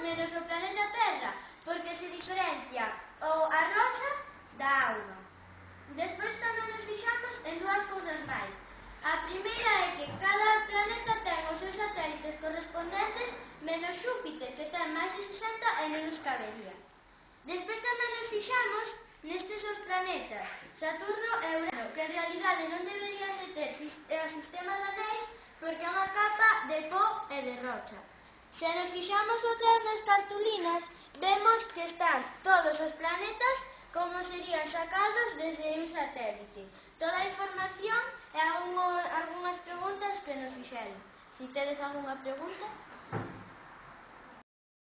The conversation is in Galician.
menos o planeta Terra, porque se diferencia a rocha da auga. Despois tamén nos fixamos en dúas cousas máis. A primeira é que cada planeta ten os seus satélites correspondentes menos Xúpiter, que ten máis de 60 e non nos cabería. Despois tamén nos fixamos nestes dos planetas, Saturno e Urano, que en realidade non deberían de ter o sistema de anéis porque é unha capa de pó e de rocha. Se nos fixamos outra vez nas cartulinas, vemos que están todos os planetas como serían sacados desde un satélite. Toda a información e algunhas preguntas que nos fixeron. Si tedes algunha pregunta?